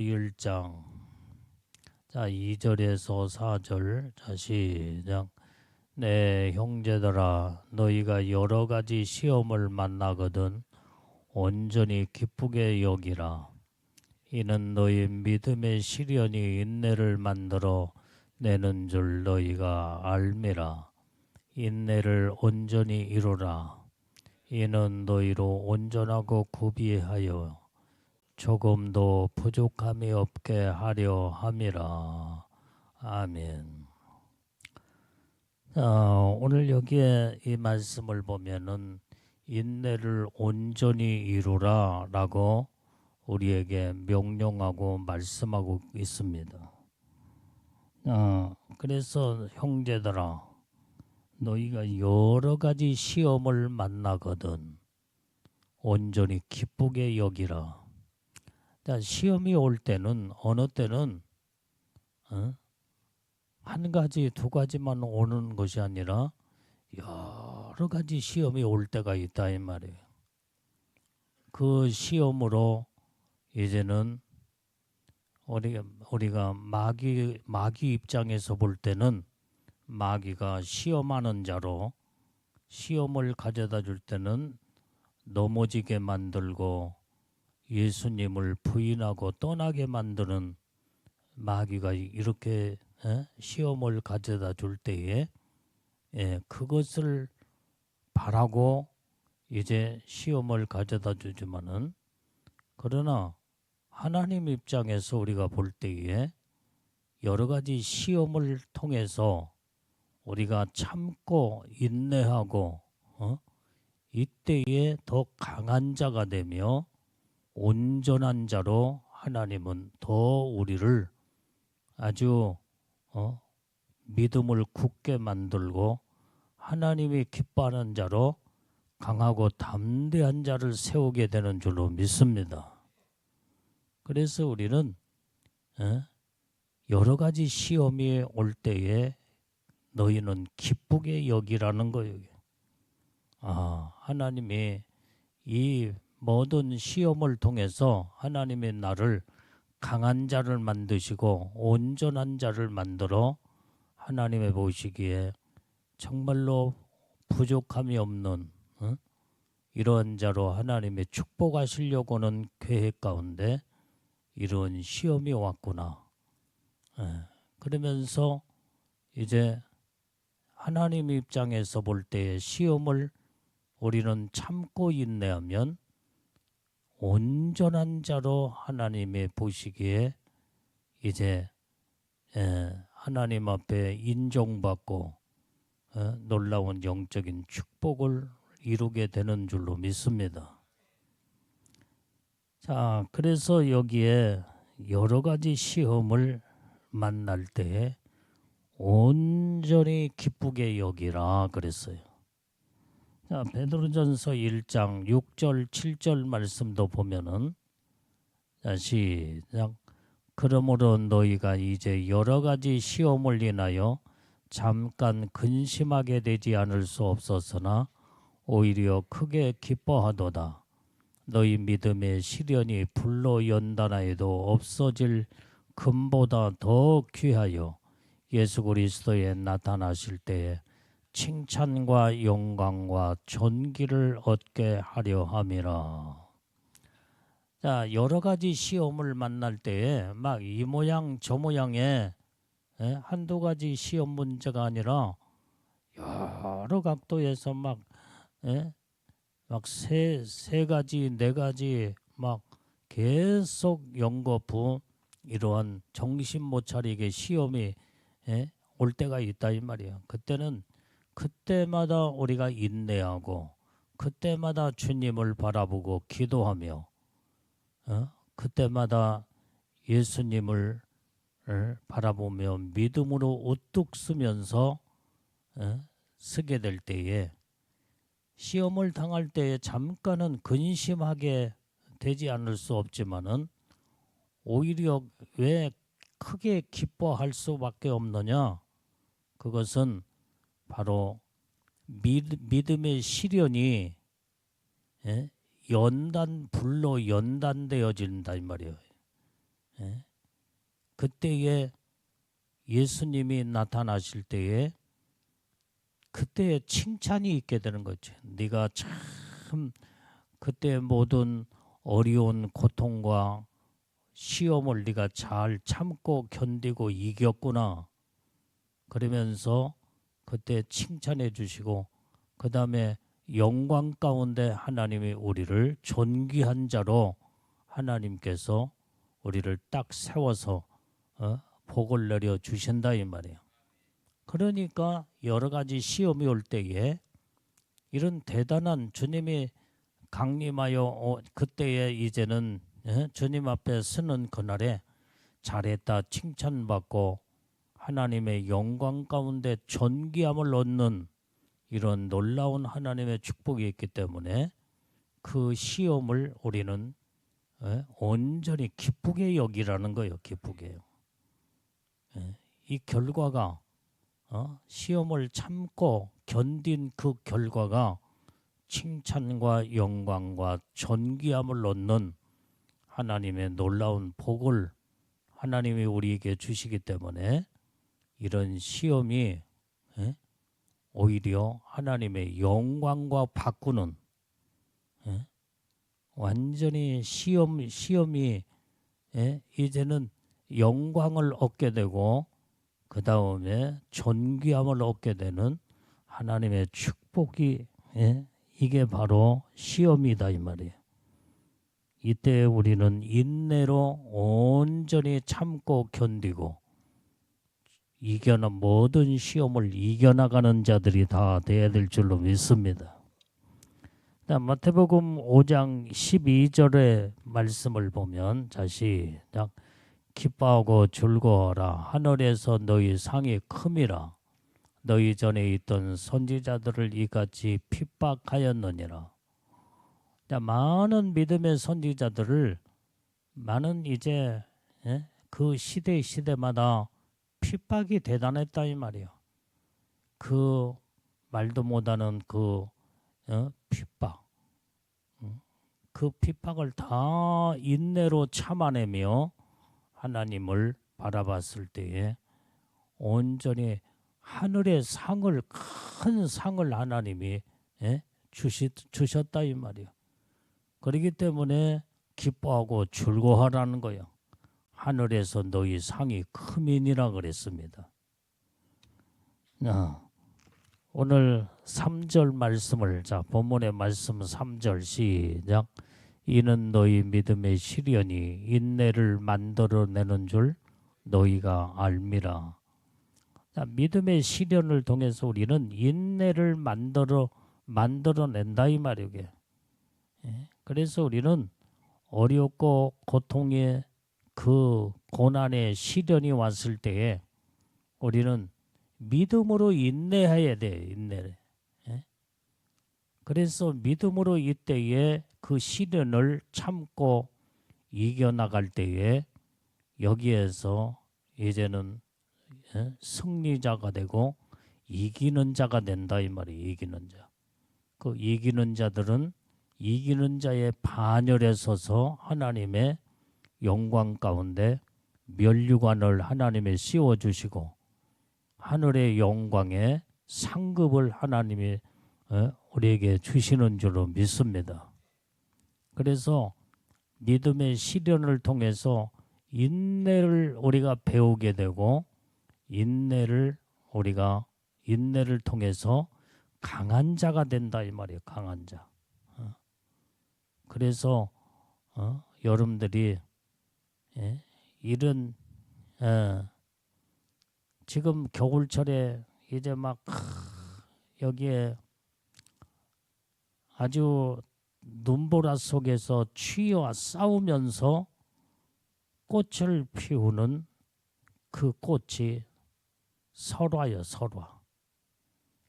1장 자 2절에서 4절 자 시작. 내 형제들아 너희가 여러 가지 시험을 만나거든 온전히 기쁘게 여기라. 이는 너희 믿음의 시련이 인내를 만들어 내는 줄 너희가 알미라. 인내를 온전히 이루라. 이는 너희로 온전하고 구비하여 조금도 부족함이 없게 하려 함이라. 아멘. 오늘 여기에 이 말씀을 보면은 인내를 온전히 이루라 라고 우리에게 명령하고 말씀하고 있습니다. 그래서 형제들아 너희가 여러 가지 시험을 만나거든 온전히 기쁘게 여기라. 시험이 올 때는 어느 때는 한 가지 두 가지만 오는 것이 아니라 여러 가지 시험이 올 때가 있다 이 말이에요. 그 시험으로 이제는 우리가 마귀 입장에서 볼 때는 마귀가 시험하는 자로 시험을 가져다 줄 때는 넘어지게 만들고 예수님을 부인하고 떠나게 만드는 마귀가 이렇게 시험을 가져다 줄 때에 그것을 바라고 이제 시험을 가져다 주지만은 그러나 하나님 입장에서 우리가 볼 때에 여러 가지 시험을 통해서 우리가 참고 인내하고 이때에 더 강한 자가 되며 온전한 자로 하나님은 더 우리를 아주 믿음을 굳게 만들고 하나님이 기뻐하는 자로 강하고 담대한 자를 세우게 되는 줄로 믿습니다. 그래서 우리는 여러 가지 시험이 올 때에 너희는 기쁘게 여기라는 거예요. 하나님이 이 모든 시험을 통해서 하나님의 나를 강한 자를 만드시고 온전한 자를 만들어 하나님의 보시기에 정말로 부족함이 없는 이러한 자로 하나님의 축복하시려고는 계획 가운데 이런 시험이 왔구나. 그러면서 이제 하나님 입장에서 볼 때의 시험을 우리는 참고 인내하면 온전한 자로 하나님의 보시기에 이제 하나님 앞에 인정받고 놀라운 영적인 축복을 이루게 되는 줄로 믿습니다. 자, 그래서 여기에 여러 가지 시험을 만날 때에 온전히 기쁘게 여기라 그랬어요. 자, 베드로전서 1장 6절 7절 말씀도 보면은 자, 시작. 그러므로 너희가 이제 여러 가지 시험을 인하여 잠깐 근심하게 되지 않을 수 없었으나 오히려 크게 기뻐하도다. 너희 믿음의 시련이 불로 연단하여도 없어질 금보다 더 귀하여 예수 그리스도에 나타나실 때에 칭찬과 영광과 존귀를 얻게 하려 함이라. 자, 여러 가지 시험을 만날 때에 막 이 모양 저 모양의 한두 가지 시험 문제가 아니라 여러 각도에서 막 세 가지 네 가지 막 계속 연거푸 이러한 정신 못 차리게 시험이 올 때가 있다 이 말이야. 그때는 그때마다 우리가 인내하고 그때마다 주님을 바라보고 기도하며 그때마다 예수님을 바라보며 믿음으로 우뚝 서면서 쓰게 될 때에 시험을 당할 때에 잠깐은 근심하게 되지 않을 수 없지만은 오히려 왜 크게 기뻐할 수밖에 없느냐? 그것은 바로 믿음의 시련이 불로 연단되어진다 이 말이에요. 예? 그때에 예수님이 나타나실 때에 그때에 칭찬이 있게 되는 거죠. 네가 참 그때 모든 어려운 고통과 시험을 네가 잘 참고 견디고 이겼구나. 그러면서 그때 칭찬해 주시고 그 다음에 영광 가운데 하나님이 우리를 존귀한 자로 하나님께서 우리를 딱 세워서 복을 내려 주신다 이 말이에요. 그러니까 여러 가지 시험이 올 때에 이런 대단한 주님이 강림하여 그때에 이제는 주님 앞에 서는 그날에 잘했다 칭찬받고 하나님의 영광 가운데 존귀함을 얻는 이런 놀라운 하나님의 축복이 있기 때문에 그 시험을 우리는 온전히 기쁘게 여기라는 거예요. 기쁘게요. 이 결과가 시험을 참고 견딘 그 결과가 칭찬과 영광과 존귀함을 얻는 하나님의 놀라운 복을 하나님이 우리에게 주시기 때문에 이런 시험이 오히려 하나님의 영광과 바꾸는 완전히 시험이 이제는 영광을 얻게 되고 그 다음에 존귀함을 얻게 되는 하나님의 축복이 이게 바로 시험이다 이 말이에요. 이때 우리는 인내로 온전히 참고 견디고 모든 시험을 이겨나가는 자들이 다 되어야 될 줄로 믿습니다. 마태복음 5장 12절의 말씀을 보면 자 시작 기뻐하고 즐거워라 하늘에서 너희 상이 큼이라 너희 전에 있던 선지자들을 이같이 핍박하였느니라. 많은 믿음의 선지자들을 많은 이제 그 시대마다 핍박이 대단했다 이 말이에요. 그 말도 못하는 그 핍박, 그 핍박을 다 인내로 참아내며 하나님을 바라봤을 때에 온전히 하늘의 상을 큰 상을 하나님이 주셨다 이 말이에요. 그렇기 때문에 기뻐하고 즐거워하라는 거예요. 하늘에서 너희 상이 크민이라 그랬습니다. 오늘 3절 말씀을 본문의 말씀 3절 시작 이는 너희 믿음의 시련이 인내를 만들어내는 줄 너희가 알미라. 믿음의 시련을 통해서 우리는 인내를 만들어낸다 이 말이에요. 그래서 우리는 어렵고 고통의 그 고난의 시련이 왔을 때에 우리는 믿음으로 인내해야 돼. 인내를. 그래서 믿음으로 이때에 그 시련을 참고 이겨나갈 때에 여기에서 이제는 승리자가 되고 이기는 자가 된다 이 말이에요. 이기는 자. 그 이기는 자들은 이기는 자의 반열에 서서 하나님의 영광 가운데 면류관을 하나님이 씌워주시고 하늘의 영광의 상급을 하나님이 우리에게 주시는 줄로 믿습니다. 그래서 믿음의 시련을 통해서 인내를 우리가 배우게 되고 인내를 통해서 강한 자가 된다 이 말이에요. 강한 자. 그래서 여러분들이 이런 지금 겨울철에 이제 막 여기에 아주 눈보라 속에서 추위와 싸우면서 꽃을 피우는 그 꽃이 설화요. 설화.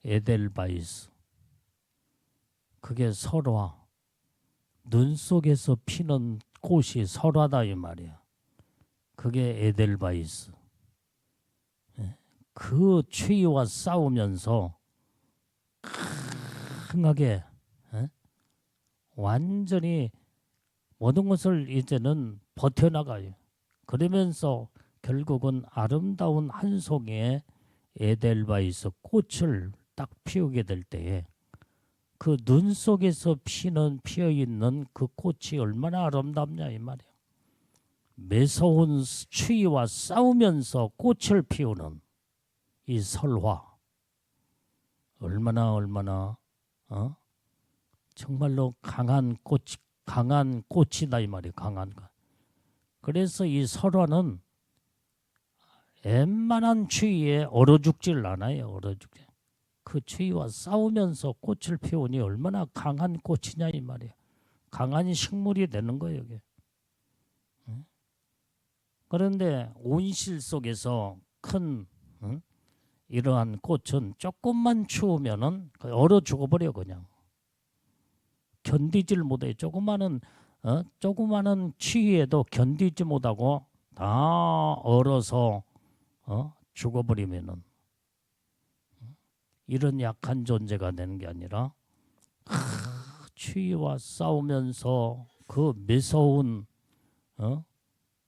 에델바이스. 그게 설화. 눈 속에서 피는 꽃이 설화다 이 말이야. 그게 에델바이스. 그 추위와 싸우면서 강하게 완전히 모든 것을 이제는 버텨나가요. 그러면서 결국은 아름다운 한 송이의 에델바이스 꽃을 딱 피우게 될 때에 그 눈 속에서 피어 있는 그 꽃이 얼마나 아름답냐 이 말이에요. 매서운 추위와 싸우면서 꽃을 피우는 이 설화 얼마나 정말로 강한 꽃이다 이 말이에요. 강한 것. 그래서 이 설화는 웬만한 추위에 얼어 죽질 않아요. 얼어 죽지. 그 추위와 싸우면서 꽃을 피우니 얼마나 강한 꽃이냐 이 말이에요. 강한 식물이 되는 거예요. 이게. 그런데 온실 속에서 큰 이러한 꽃은 조금만 추우면은 얼어 죽어버려 그냥. 견디질 못해. 조그마한 추위에도 견디지 못하고 다 얼어서 죽어버리면은 이런 약한 존재가 되는 게 아니라 추위와 싸우면서 그 매서운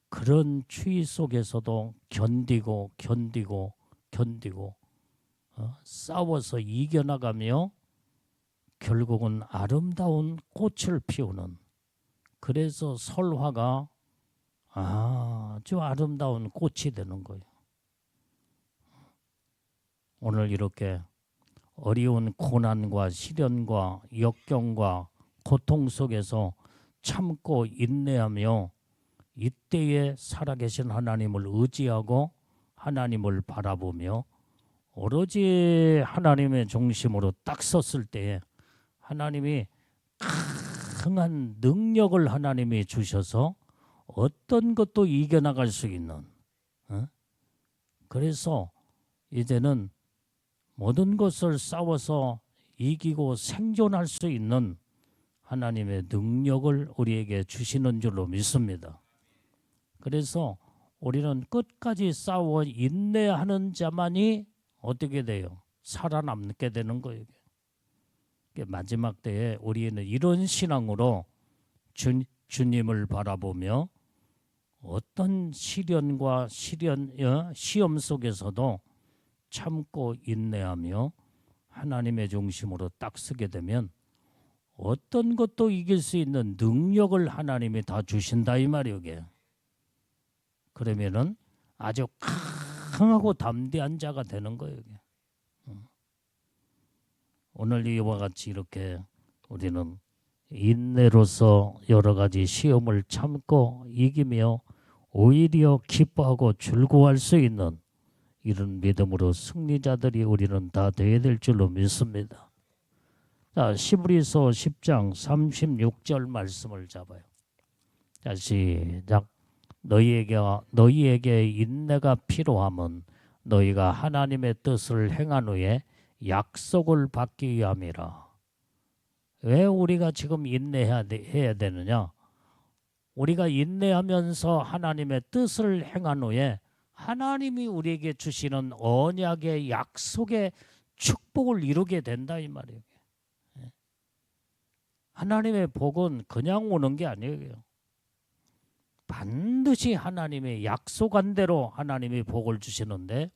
그런 추위 속에서도 견디고 싸워서 이겨나가며 결국은 아름다운 꽃을 피우는 그래서 설화가 아주 아름다운 꽃이 되는 거예요. 오늘 이렇게 어려운 고난과 시련과 역경과 고통 속에서 참고 인내하며 이때에 살아계신 하나님을 의지하고 하나님을 바라보며 오로지 하나님의 중심으로 딱 섰을 때에 하나님이 강한 능력을 하나님이 주셔서 어떤 것도 이겨나갈 수 있는 그래서 이제는 모든 것을 싸워서 이기고 생존할 수 있는 하나님의 능력을 우리에게 주시는 줄로 믿습니다. 그래서 우리는 끝까지 싸워 인내하는 자만이 어떻게 돼요? 살아남게 되는 거예요. 마지막 때에 우리는 이런 신앙으로 주님을 바라보며 어떤 시련과 시험 속에서도 참고 인내하며 하나님의 중심으로 딱 서게 되면 어떤 것도 이길 수 있는 능력을 하나님이 다 주신다 이 말이에요. 이게. 그러면은 아주 강하고 담대한 자가 되는 거예요. 이게. 오늘 이와 같이 이렇게 우리는 인내로서 여러 가지 시험을 참고 이기며 오히려 기뻐하고 즐거워할 수 있는 이런 믿음으로 승리자들이 우리는 다 되어야 될 줄로 믿습니다. 자, 시브리서 10장 36절 말씀을 잡아요. 자, 시작. 너희에게 인내가 필요함은 너희가 하나님의 뜻을 행한 후에 약속을 받기 위함이라. 왜 우리가 지금 해야 되느냐? 우리가 인내하면서 하나님의 뜻을 행한 후에 하나님이 우리에게 주시는 언약의 약속의 축복을 이루게 된다 이 말이에요. 하나님의 복은 그냥 오는 게 아니에요. 반드시 하나님의 약속한 대로 하나님이 복을 주시는데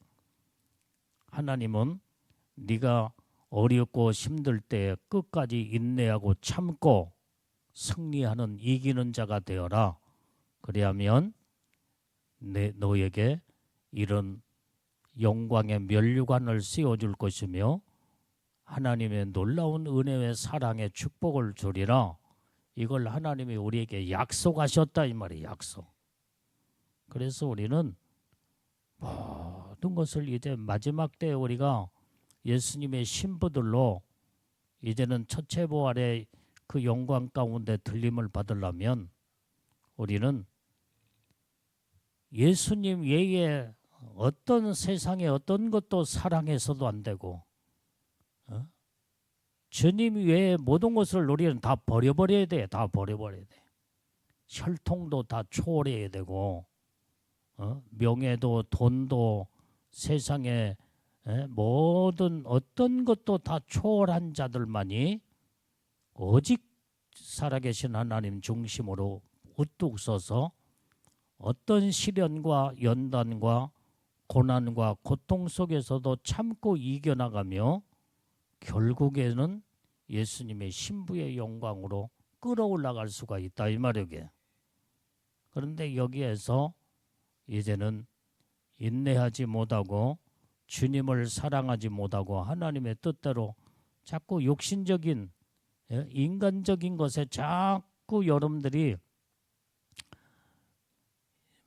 하나님은 네가 어렵고 힘들 때 끝까지 인내하고 참고 승리하는 이기는 자가 되어라. 그리하면 너에게 이런 영광의 면류관을 씌워줄 것이며 하나님의 놀라운 은혜의 사랑의 축복을 주리라. 이걸 하나님이 우리에게 약속하셨다 이 말이에요. 약속. 그래서 우리는 모든 것을 이제 마지막 때에 우리가 예수님의 신부들로 이제는 첫째 부활의 그 영광 가운데 들림을 받으려면 우리는 예수님 외에 어떤 세상에 어떤 것도 사랑해서도 안 되고 주님 외에 모든 것을 우리는 다 버려버려야 돼. 다 버려버려야 돼. 혈통도 다 초월해야 되고 명예도 돈도 세상에 모든 어떤 것도 다 초월한 자들만이 오직 살아계신 하나님 중심으로 우뚝 서서 어떤 시련과 연단과 고난과 고통 속에서도 참고 이겨나가며 결국에는 예수님의 신부의 영광으로 끌어올라갈 수가 있다 이 말이게. 그런데 여기에서 이제는 인내하지 못하고 주님을 사랑하지 못하고 하나님의 뜻대로 자꾸 욕심적인 인간적인 것에 자꾸 여러분들이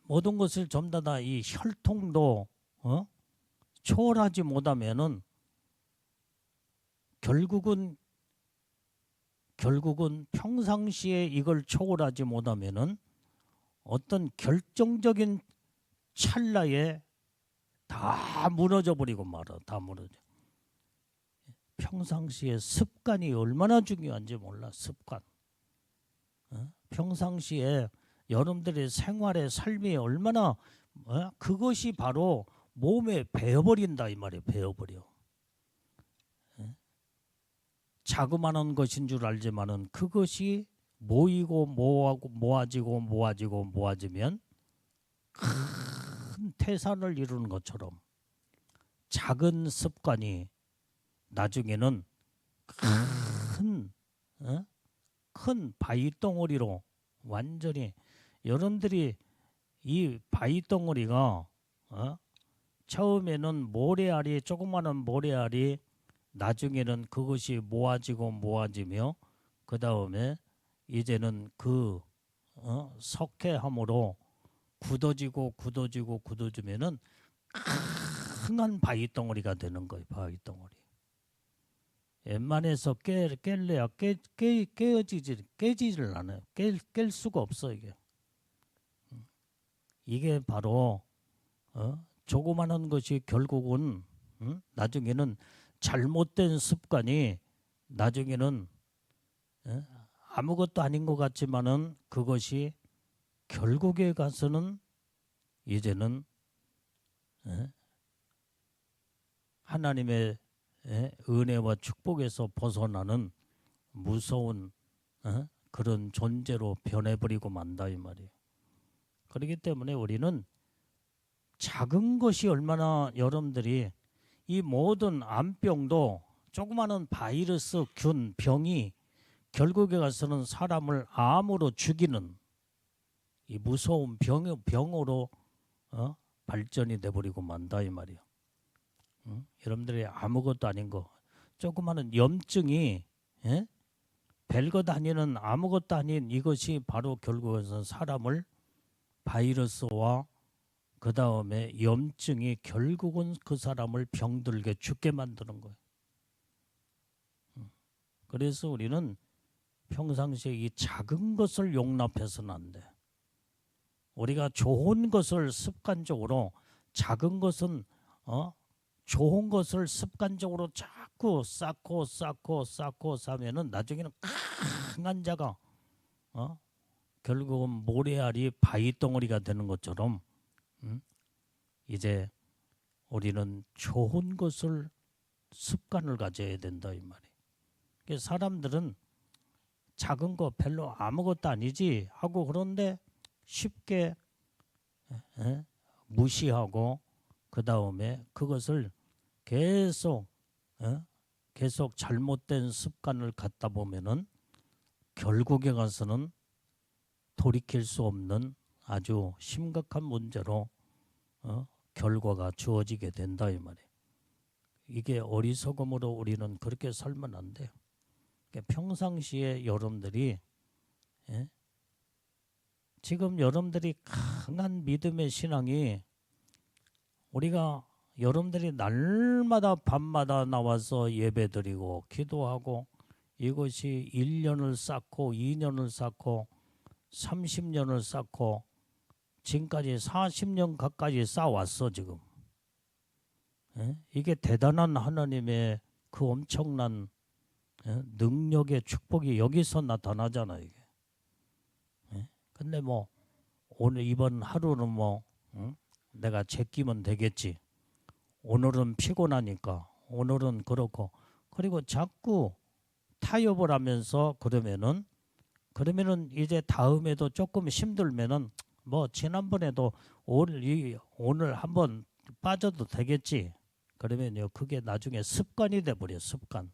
모든 것을 전부 다 이 혈통도 초월하지 못하면은 결국은 평상시에 이걸 초월하지 못하면은 어떤 결정적인 찰나에 다 무너져 버리고 말아. 다 무너져. 평상시에 습관이 얼마나 중요한지 몰라. 습관. 평상시에 여러분들의 생활의 삶이 얼마나 그것이 바로 몸에 배어버린다 이 말이에요. 배어버려. 자그마한 것인 줄 알지만은 그것이 모이고 모아지면 큰 태산을 이루는 것처럼 작은 습관이 나중에는 큰 바위덩어리로 완전히 여러분들이 이 바위덩어리가 처음에는 모래알이 조그마한 모래알이 나중에는 그것이 모아지며 그 다음에 이제는 그 석회함으로 굳어지면은 큰 바위덩어리가 되는 거예요. 바위덩어리. 웬만해서 깰래야 깨지질 않아요. 깰 수가 없어 이게. 이게 바로 조그마한 것이 결국은 나중에는 잘못된 습관이 나중에는 아무것도 아닌 것 같지만은 그것이 결국에 가서는 이제는 하나님의 은혜와 축복에서 벗어나는 무서운 그런 존재로 변해버리고 만다 이 말이에요. 그렇기 때문에 우리는 작은 것이 얼마나 여러분들이 이 모든 암병도 조그마한 바이러스 균 병이 결국에 가서는 사람을 암으로 죽이는 이 무서운 병으로 발전이 돼버리고 만다 이 말이에요. 여러분들이 아무것도 아닌 거 조그마한 염증이 별것 아니는 아무것도 아닌 이것이 바로 결국에는 사람을 바이러스와 그 다음에 염증이 결국은 그 사람을 병들게 죽게 만드는 거예요. 그래서 우리는 평상시에 이 작은 것을 용납해서는 안 돼. 우리가 좋은 것을 습관적으로 작은 것은 좋은 것을 습관적으로 자꾸 쌓고 쌓으면은 나중에는 강한 자가 결국은 모래알이 바위덩어리가 되는 것처럼 이제 우리는 좋은 것을 습관을 가져야 된다 이 말이에요. 사람들은 작은 거 별로 아무것도 아니지 하고 그런데 쉽게 무시하고 그 다음에 그것을 계속 잘못된 습관을 갖다 보면은 결국에 가서는 돌이킬 수 없는 아주 심각한 문제로 결과가 주어지게 된다 이 말이에요. 이게 어리석음으로 우리는 그렇게 살면 안 돼요. 그러니까 평상시에 여러분들이 지금 여러분들이 강한 믿음의 신앙이 우리가 여러분들이 날마다 밤마다 나와서 예배드리고 기도하고 이것이 1년을 쌓고 2년을 쌓고 30년을 쌓고 지금까지 40년 가까이 쌓아왔어 지금. 이게 대단한 하나님의 그 엄청난 능력의 축복이 여기서 나타나잖아요. 이게. 근데 뭐 오늘 이번 하루는 뭐 내가 제끼면 되겠지. 오늘은 피곤하니까 오늘은 그렇고 그리고 자꾸 타협을 하면서 그러면은 이제 다음에도 조금 힘들면은 뭐 지난번에도 오늘 한번 빠져도 되겠지. 그러면요 그게 나중에 습관이 돼버려. 습관.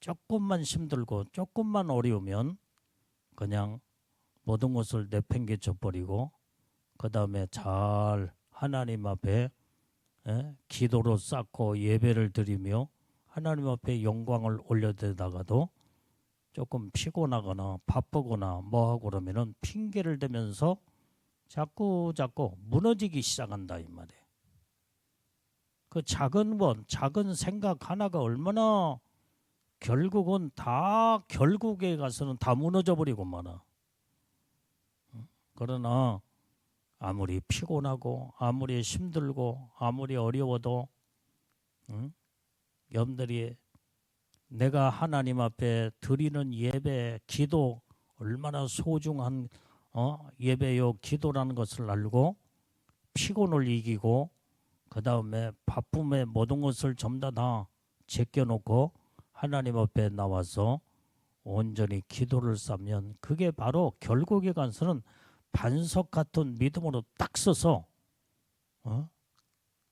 조금만 힘들고 조금만 어려우면 그냥 모든 것을 내팽개쳐 버리고 그 다음에 잘 하나님 앞에 기도로 쌓고 예배를 드리며 하나님 앞에 영광을 올려대다가도 조금 피곤하거나 바쁘거나 뭐하고 그러면은 핑계를 대면서 자꾸 무너지기 시작한다 이 말이에요. 그 작은 생각 하나가 얼마나 결국은 다 결국에 가서는 다 무너져 버리고 말아. 그러나 아무리 피곤하고 아무리 힘들고 아무리 어려워도 여러분들이 내가 하나님 앞에 드리는 예배, 기도 얼마나 소중한 예배요 기도라는 것을 알고 피곤을 이기고 그 다음에 바쁨의 모든 것을 전부 다 제껴놓고 하나님 앞에 나와서 온전히 기도를 쌓으면 그게 바로 결국에 가서는 반석 같은 믿음으로 딱 서서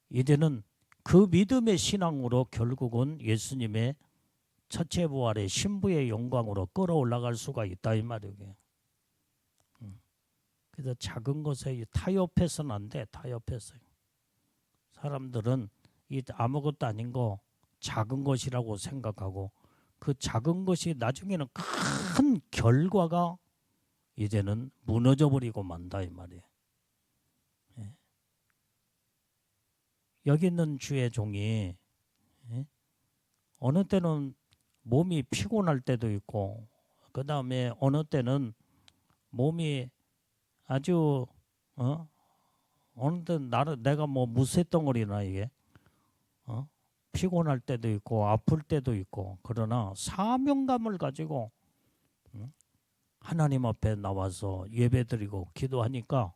이제는 그 믿음의 신앙으로 결국은 예수님의 첫째 부활의 신부의 영광으로 끌어올라갈 수가 있다 이 말이에요. 그래서 작은 것에 타협해서는 안 돼. 타협해서. 사람들은 이 아무것도 아닌 거 작은 것이라고 생각하고 그 작은 것이 나중에는 큰 결과가 이제는 무너져 버리고 만다 이 말이에요. 여기 있는 주의 종이 어느 때는 몸이 피곤할 때도 있고 그 다음에 어느 때는 몸이 아주 어느 때는 내가 뭐 무쇠덩어리나 이게 피곤할 때도 있고 아플 때도 있고 그러나 사명감을 가지고 하나님 앞에 나와서 예배드리고 기도하니까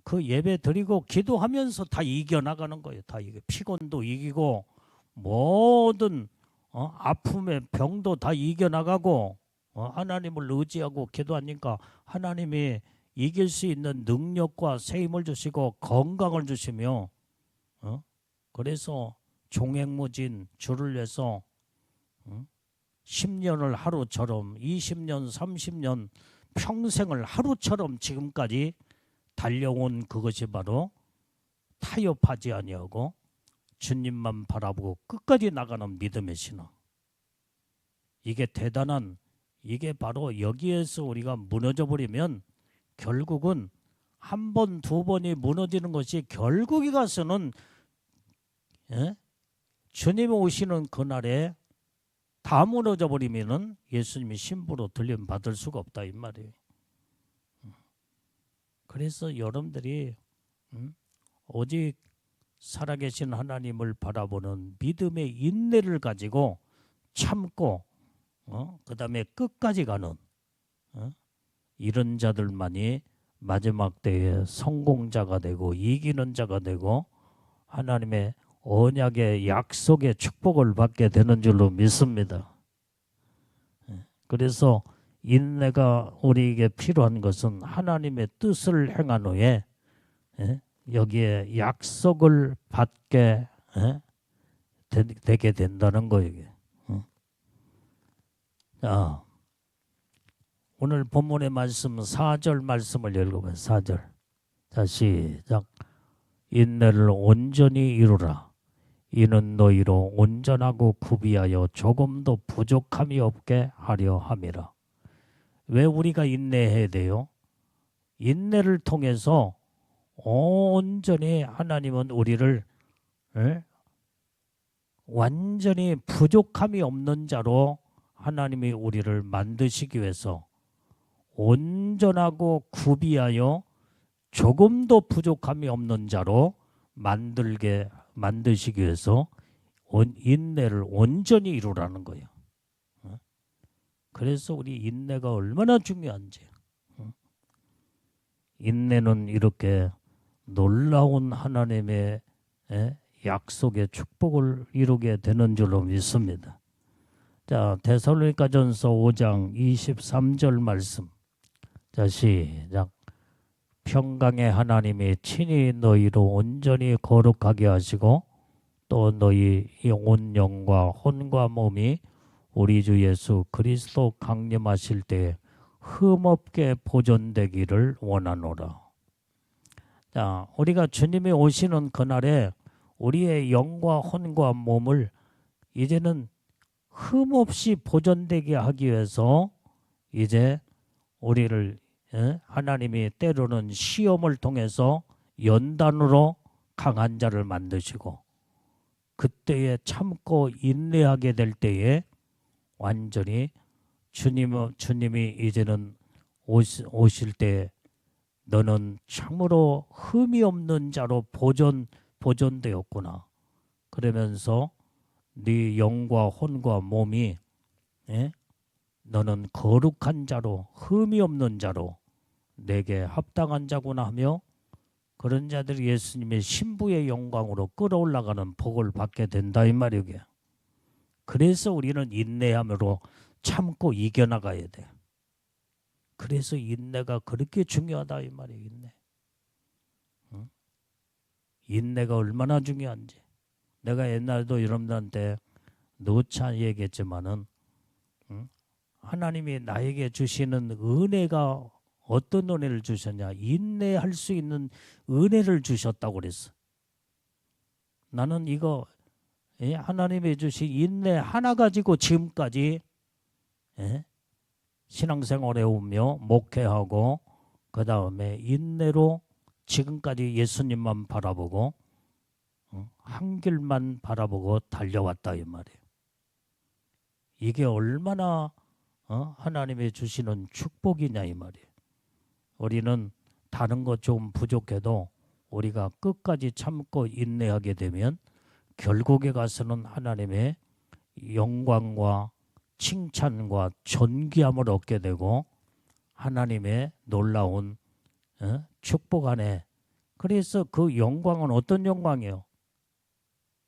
그 예배드리고 기도하면서 다 이겨나가는 거예요. 다 이게 피곤도 이기고 모든 아픔의 병도 다 이겨나가고 하나님을 의지하고 기도하니까 하나님이 이길 수 있는 능력과 새 힘을 주시고 건강을 주시며 그래서 종횡무진 주를 위해서 10년을 하루처럼 20년 30년 평생을 하루처럼 지금까지 달려온 그것이 바로 타협하지 아니하고 주님만 바라보고 끝까지 나가는 믿음의 신앙. 이게 대단한 이게 바로 여기에서 우리가 무너져 버리면 결국은 한 번, 두 번이 무너지는 것이 결국에 가서는 주님이 오시는 그날에 다 무너져 버리면은 예수님이 신부로 들림 받을 수가 없다 이 말이에요. 그래서 여러분들이 오직 살아계신 하나님을 바라보는 믿음의 인내를 가지고 참고 그 다음에 끝까지 가는 이런 자들만이 마지막 때에 성공자가 되고 이기는 자가 되고 하나님의 언약의 약속의 축복을 받게 되는 줄로 믿습니다. 그래서 인내가 우리에게 필요한 것은 하나님의 뜻을 행한 후에 여기에 약속을 받게 되게 된다는 거예요. 자, 오늘 본문의 말씀 4절 말씀을 읽어봐요. 4절. 자, 시작. 인내를 온전히 이루라. 이는 너희로 온전하고 구비하여 조금도 부족함이 없게 하려 함이라. 왜 우리가 인내해야 돼요? 인내를 통해서 온전히 하나님은 우리를 완전히 부족함이 없는 자로 하나님이 우리를 만드시기 위해서 온전하고 구비하여 조금도 부족함이 없는 자로 만드시기 위해서 인내를 온전히 이루라는 거예요. 그래서 우리 인내가 얼마나 중요한지. 인내는 이렇게 놀라운 하나님의 약속의 축복을 이루게 되는 줄로 믿습니다. 자, 데살로니가전서 5장 23절 말씀. 자, 시작. 평강의 하나님이 친히 너희로 온전히 거룩하게 하시고 또 너희 온 영과 혼과 몸이 우리 주 예수 그리스도 강림하실 때에 흠없게 보존되기를 원하노라. 자, 우리가 주님이 오시는 그날에 우리의 영과 혼과 몸을 이제는 흠없이 보존되게 하기 위해서 이제 우리를 하나님이 때로는 시험을 통해서 연단으로 강한 자를 만드시고 그때에 참고 인내하게 될 때에 완전히 주님이 이제는 오실 때 너는 참으로 흠이 없는 자로 보존되었구나. 그러면서 네 영과 혼과 몸이 너는 거룩한 자로 흠이 없는 자로 내게 합당한 자구나 하며 그런 자들이 예수님의 신부의 영광으로 끌어올라가는 복을 받게 된다 이 말이에요. 그래서 우리는 인내함으로 참고 이겨나가야 돼. 그래서 인내가 그렇게 중요하다 이 말이에요. 응? 인내가 얼마나 중요한지. 내가 옛날에도 여러분들한테 누차 얘기했지만은 하나님이 나에게 주시는 은혜가 어떤 은혜를 주셨냐? 인내할 수 있는 은혜를 주셨다고 그랬어. 나는 이거 하나님이 주신 인내 하나 가지고 지금까지 신앙생활에 오며 목회하고 그 다음에 인내로 지금까지 예수님만 바라보고 한 길만 바라보고 달려왔다 이 말이에요. 이게 얼마나 하나님이 주시는 축복이냐 이 말이에요. 우리는 다른 것 좀 부족해도 우리가 끝까지 참고 인내하게 되면 결국에 가서는 하나님의 영광과 칭찬과 존귀함을 얻게 되고 하나님의 놀라운 축복 안에. 그래서 그 영광은 어떤 영광이요?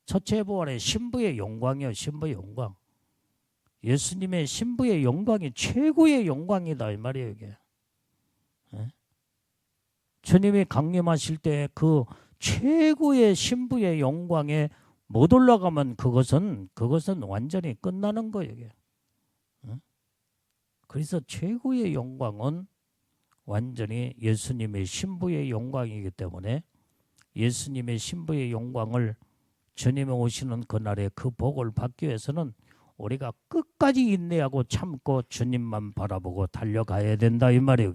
첫째 부활의 신부의 영광이요. 신부의 영광. 예수님의 신부의 영광이 최고의 영광이다 이 말이에요. 이게. 주님이 강림하실 때 그 최고의 신부의 영광에 못 올라가면 그것은 완전히 끝나는 거예요. 이게. 그래서 최고의 영광은 완전히 예수님의 신부의 영광이기 때문에 예수님의 신부의 영광을 주님이 오시는 그날에 그 복을 받기 위해서는 우리가 끝까지 인내하고 참고 주님만 바라보고 달려가야 된다 이 말이에요.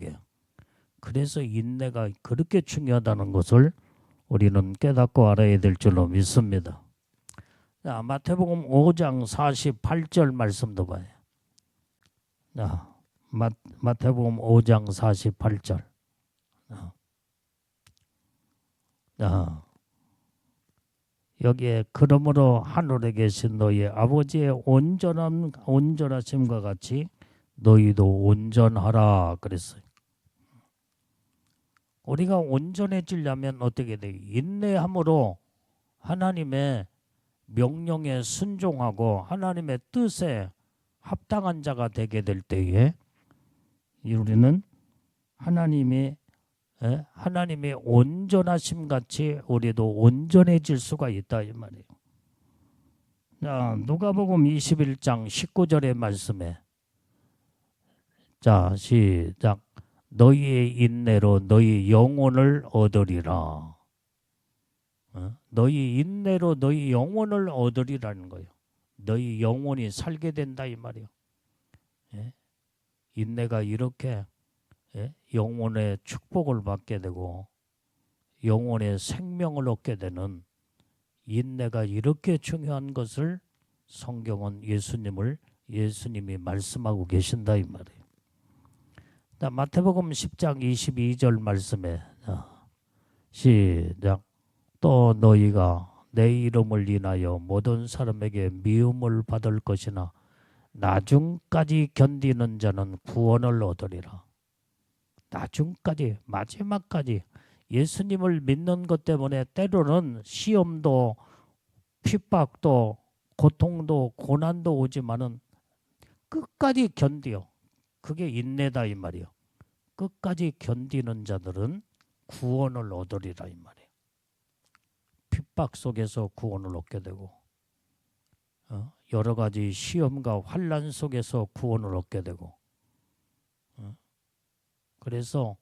그래서 인내가 그렇게 중요하다는 것을 우리는 깨닫고 알아야 될 줄로 믿습니다. 자, 마태복음 5장 48절 말씀도 봐요. 자, 마태복음 5장 48절. 자, 여기에 그러므로 하늘에 계신 너희 아버지의 온전하심과 같이 너희도 온전하라 그랬어요. 우리가 온전해지려면 어떻게 돼요? 인내함으로 하나님의 명령에 순종하고 하나님의 뜻에 합당한 자가 되게 될 때에 우리는 하나님의 온전하심 같이 우리도 온전해질 수가 있다 이 말이에요. 자, 누가복음 21장 19절의 말씀에 자, 시작. 너희의 인내로 너희 영혼을 얻으리라. 너희 인내로 너희 영혼을 얻으리라는 거예요. 너희 영혼이 살게 된다 이 말이에요. 인내가 이렇게 영혼의 축복을 받게 되고 영혼의 생명을 얻게 되는 인내가 이렇게 중요한 것을 성경은 예수님이 말씀하고 계신다 이 말이에요. 마태복음 10장 22절 말씀에 시작. 또 너희가 내 이름을 인하여 모든 사람에게 미움을 받을 것이나 나중까지 견디는 자는 구원을 얻으리라. 나중까지 마지막까지 예수님을 믿는 것 때문에 때로는 시험도 핍박도 고통도 고난도 오지만은 끝까지 견디요. 그게 인내다 이 말이요. 끝까지 견디는 자들은 구원을 얻으리라 이 말이에요. 핍박 속에서 구원을 얻게 되고 여러 가지 시험과 환난 속에서 구원을 얻게 되고 그래서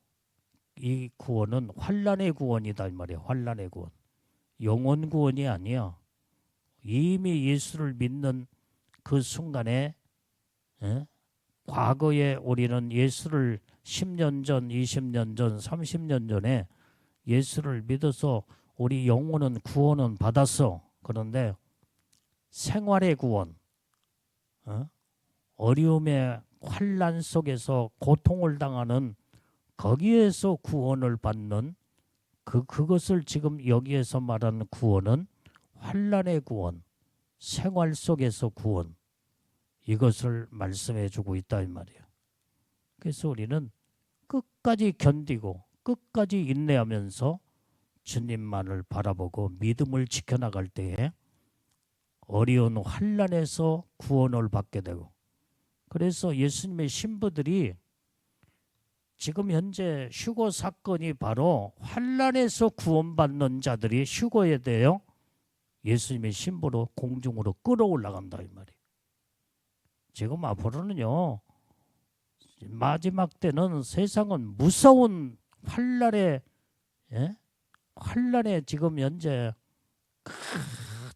이 구원은 환난의 구원이다 이 말이에요. 환난의 구원. 영원 구원이 아니야. 이미 예수를 믿는 그 순간에 과거에 우리는 예수를 10년 전, 20년 전, 30년 전에 예수를 믿어서 우리 영혼은 구원은 받았어. 그런데 생활의 구원, 어려움의 환난 속에서 고통을 당하는 거기에서 구원을 받는 그것을 지금 여기에서 말하는 구원은 환난의 구원, 생활 속에서 구원, 이것을 말씀해 주고 있다 이 말이에요. 그래서 우리는 끝까지 견디고 끝까지 인내하면서 주님만을 바라보고 믿음을 지켜나갈 때에 어려운 환난에서 구원을 받게 되고, 그래서 예수님의 신부들이 지금 현재 휴거 사건이 바로 환난에서 구원받는 자들이 휴거에 대해 예수님의 신부로 공중으로 끌어올라간다 이 말이에요. 지금 앞으로는요, 마지막 때는 세상은 무서운 환난에 환난에 지금 현재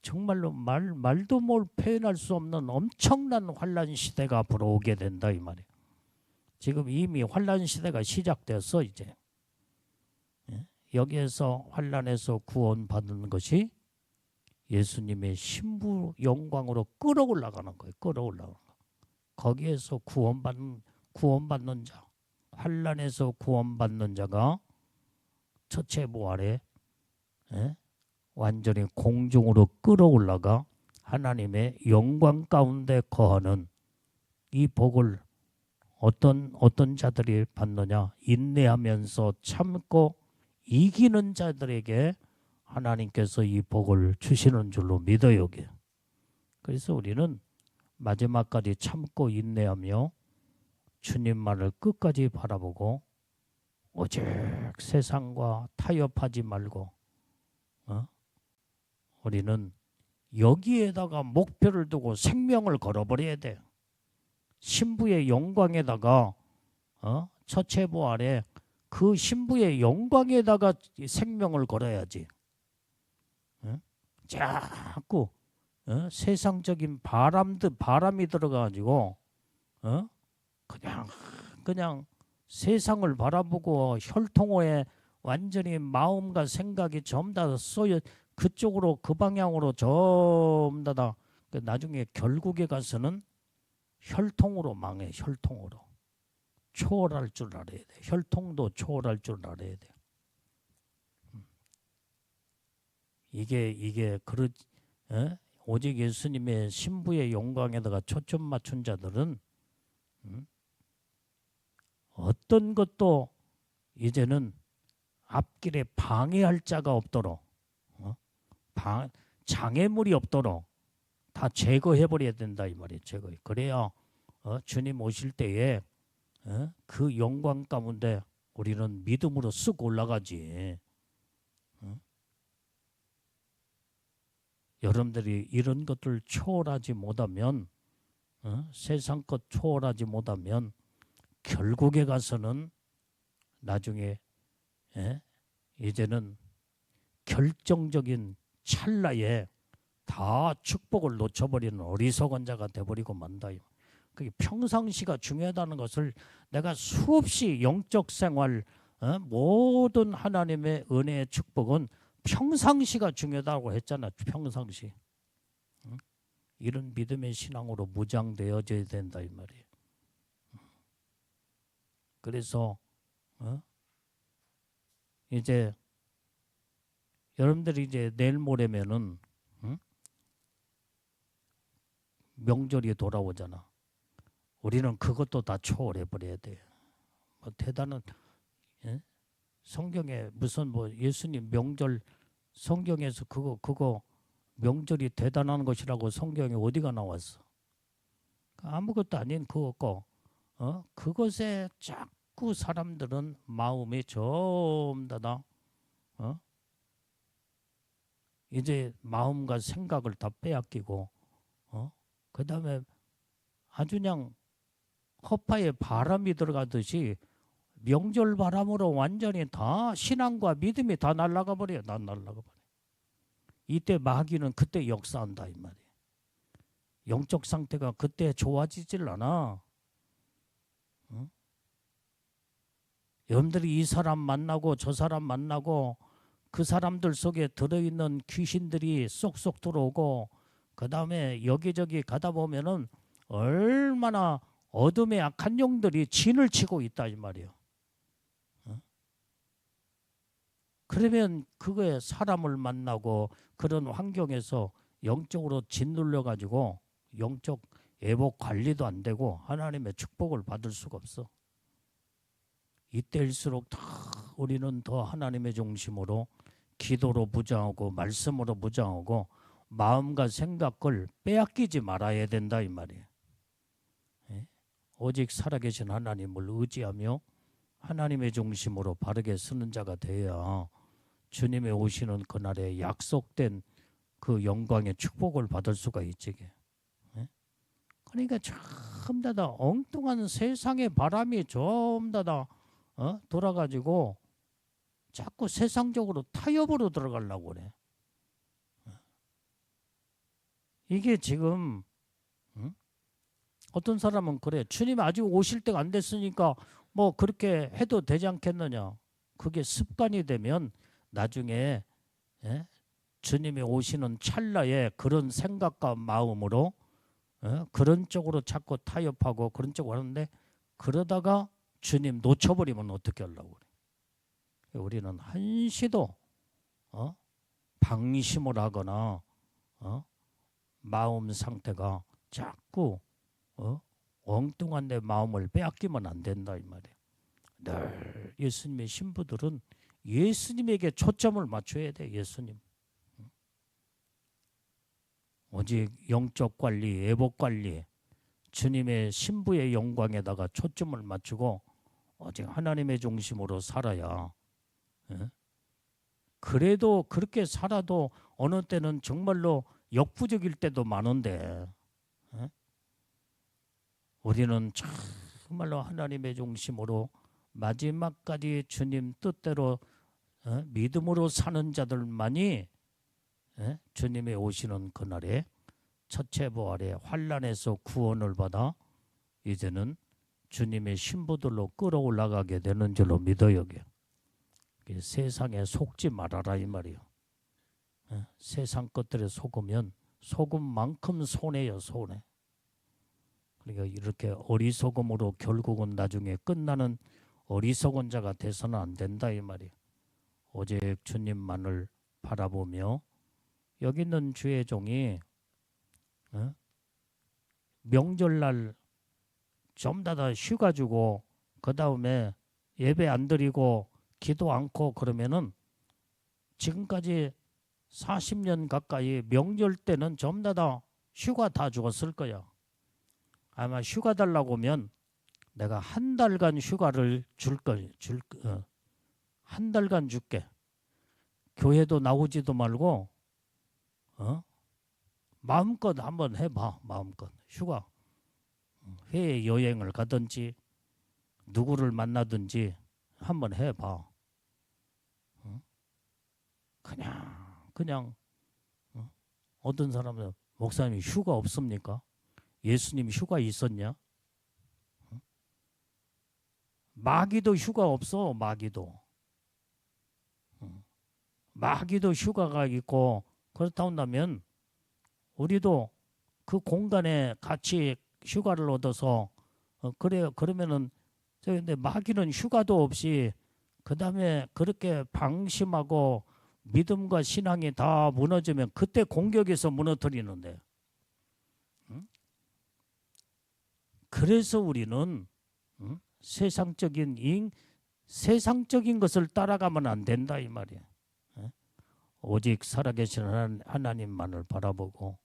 정말로 말도 뭘 표현할 수 없는 엄청난 환난 시대가 앞으로 오게 된다 이 말이에요. 지금 이미 환난 시대가 시작되었어 이제. 여기에서 환난에서 구원받는 것이 예수님의 신부 영광으로 끌어올라가는 거예요. 끌어올라가는 거. 거기에서 구원받는 자, 환난에서 구원받는 자가 첫째 부활에 완전히 공중으로 끌어올라가 하나님의 영광 가운데 거하는 이 복을 어떤 자들이 받느냐? 인내하면서 참고 이기는 자들에게 하나님께서 이 복을 주시는 줄로 믿어요. 그래서 우리는 마지막까지 참고 인내하며 주님만을 끝까지 바라보고 오직 세상과 타협하지 말고 우리는 여기에다가 목표를 두고 생명을 걸어버려야 돼. 신부의 영광에다가 첫째 부활에 그 신부의 영광에다가 생명을 걸어야지. 자꾸 세상적인 바람이 들어가지고 그냥 세상을 바라보고 혈통호에 완전히 마음과 생각이 전부 다 쏘여 그쪽으로 그 방향으로 전부 다 나중에 결국에 가서는 혈통으로 망해. 혈통으로 초월할 줄 알아야 돼. 혈통도 초월할 줄 알아야 돼. 이게 오직 예수님의 신부의 영광에다가 초점 맞춘 자들은 어떤 것도 이제는 앞길에 방해할 자가 없도록 장애물이 없도록 다 제거해버려야 된다 이 말이에요. 제거. 그래야 주님 오실 때에 그 영광 가운데 우리는 믿음으로 쓱 올라가지. 여러분들이 이런 것들 초월하지 못하면 세상 것 초월하지 못하면 결국에 가서는 나중에 이제는 결정적인 찰나에 다 축복을 놓쳐버리는 어리석은 자가 돼버리고 만다. 그게 평상시가 중요하다는 것을 내가 수없이 영적 생활 모든 하나님의 은혜의 축복은 평상시가 중요하다고 했잖아. 평상시. 이런 믿음의 신앙으로 무장되어져야 된다 이 말이에요. 그래서 이제 여러분들이 이제 내일 모레면은 명절이 돌아오잖아. 우리는 그것도 다 초월해 버려야 돼. 뭐 대단한 성경에 무슨 뭐 예수님 명절 성경에서 그거 명절이 대단한 것이라고 성경에 어디가 나왔어? 아무것도 아닌 그거 그것에 자꾸 자꾸 사람들은 마음이 전부 다 이제 마음과 생각을 다 빼앗기고 그 다음에 아주 그냥 허파에 바람이 들어가듯이 명절 바람으로 완전히 다 신앙과 믿음이 다 날아가 버려요. 다 날아가 버려. 이때 마귀는 그때 역사한다 이 말이에요. 영적 상태가 그때 좋아지질 않아. 여러분들이 이 사람 만나고 저 사람 만나고 그 사람들 속에 들어있는 귀신들이 쏙쏙 들어오고 그 다음에 여기저기 가다 보면은 얼마나 어둠의 악한 영들이 진을 치고 있다 이 말이에요. 그러면 그거에 사람을 만나고 그런 환경에서 영적으로 짓눌려 가지고 영적 애복 관리도 안 되고 하나님의 축복을 받을 수가 없어. 이때일수록 더 우리는 더 하나님의 중심으로 기도로 무장하고 말씀으로 무장하고 마음과 생각을 빼앗기지 말아야 된다 이 말이에요. 오직 살아계신 하나님을 의지하며 하나님의 중심으로 바르게 서는 자가 되어야 주님의 오시는 그날에 약속된 그 영광의 축복을 받을 수가 있지. 그러니까 전부 다 엉뚱한 세상의 바람이 전부 다 돌아가지고 자꾸 세상적으로 타협으로 들어가려고 그래. 이게 지금 어떤 사람은 그래. 주님 아직 오실 때가 안 됐으니까 뭐 그렇게 해도 되지 않겠느냐. 그게 습관이 되면 나중에 주님이 오시는 찰나에 그런 생각과 마음으로 그런 쪽으로 자꾸 타협하고 그런 쪽으로 하는데 그러다가 주님 놓쳐버리면 어떻게 하려고 그래. 우리는 한시도 방심을 하거나 마음 상태가 자꾸 엉뚱한 내 마음을 빼앗기면 안 된다 이 말이에요. 늘 예수님의 신부들은 예수님에게 초점을 맞춰야 돼. 예수님. 오직 영적 관리, 애복 관리, 주님의 신부의 영광에다가 초점을 맞추고 오직 하나님의 중심으로 살아야. 그래도 그렇게 살아도 어느 때는 정말로 역부족일 때도 많은데 우리는 정말로 하나님의 중심으로 마지막까지 주님 뜻대로 믿음으로 사는 자들만이 주님의 오시는 그날에 첫째 부활의 환난에서 구원을 받아 이제는 주님의 신부들로 끌어올라가게 되는 줄로 믿어요. 세상에 속지 말아라 이 말이요. 세상 것들에 속으면 속음만큼 손해요, 손해. 그러니까 이렇게 어리석음으로 결국은 나중에 끝나는 어리석은 자가 돼서는 안 된다 이 말이에요. 오직 주님만을 바라보며 여기 있는 주의 종이 명절날 전부 다 쉬가지고 그 다음에 예배 안 드리고 기도 않고 그러면은 지금까지 40년 가까이 명절 때는 전부 다 휴가 다 죽었을 거야. 아마 휴가 달라고 하면 내가 한 달간 휴가를 한 달간 줄게. 교회도 나오지도 말고 마음껏 한번 해봐. 마음껏 휴가. 해외 여행을 가든지 누구를 만나든지 한번 해봐. 그냥 어떤 사람은 목사님 휴가 없습니까? 예수님 휴가 있었냐? 마귀도 휴가 없어. 마귀도 휴가가 있고 그렇다 한다면 우리도 그 공간에 같이 휴가를 얻어서 그러면은 근데 마귀는 휴가도 없이 그 다음에 그렇게 방심하고 믿음과 신앙이 다 무너지면 그때 공격에서 무너뜨리는데 그래서 우리는 세상적인 것을 따라가면 안 된다 이 말이야. 오직 살아계신 하나님만을 바라보고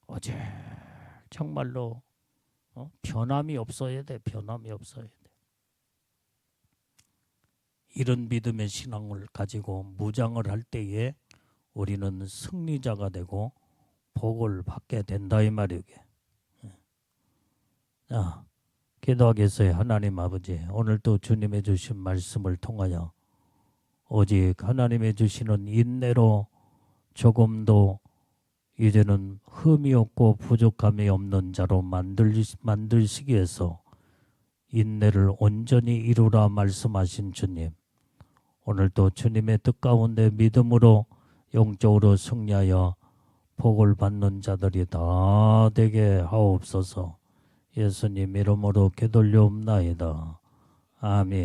오직 정말로 변함이 없어야 돼. 변함이 없어야 돼. 이런 믿음의 신앙을 가지고 무장을 할 때에 우리는 승리자가 되고 복을 받게 된다 이 말이에요. 자, 기도하겠어요. 하나님 아버지, 오늘도 주님의 주신 말씀을 통하여 오직 하나님의 주시는 인내로 조금도 이제는 흠이 없고 부족함이 없는 자로 만들시기 위해서 인내를 온전히 이루라 말씀하신 주님, 오늘도 주님의 뜻 가운데 믿음으로 영적으로 승리하여 복을 받는 자들이 다 되게 하옵소서. 예수님 이름으로 기도올리옵나이다. 아멘.